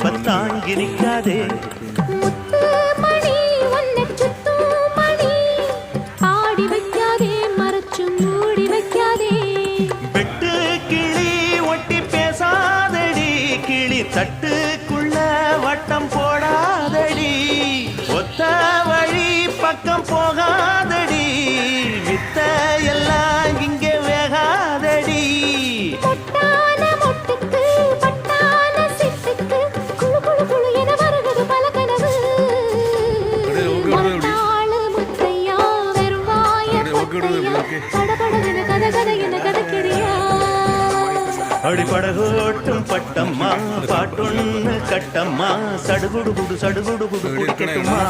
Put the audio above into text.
ரொம்ப தாங்கி நிற்காதே. தட்டுக்குள்ள வட்டம் போடாதடி, ஒத்த வழி பக்கம் போகாதடி, வித்த எல்லாம் இங்கே வேகாதடி. அடிபடகோட்டும் பட்டம்மா பாட்டொன்னு கட்டம்மா, சடுகுடு குடு சடுகுடு குடு குடிக்கட்டுமா.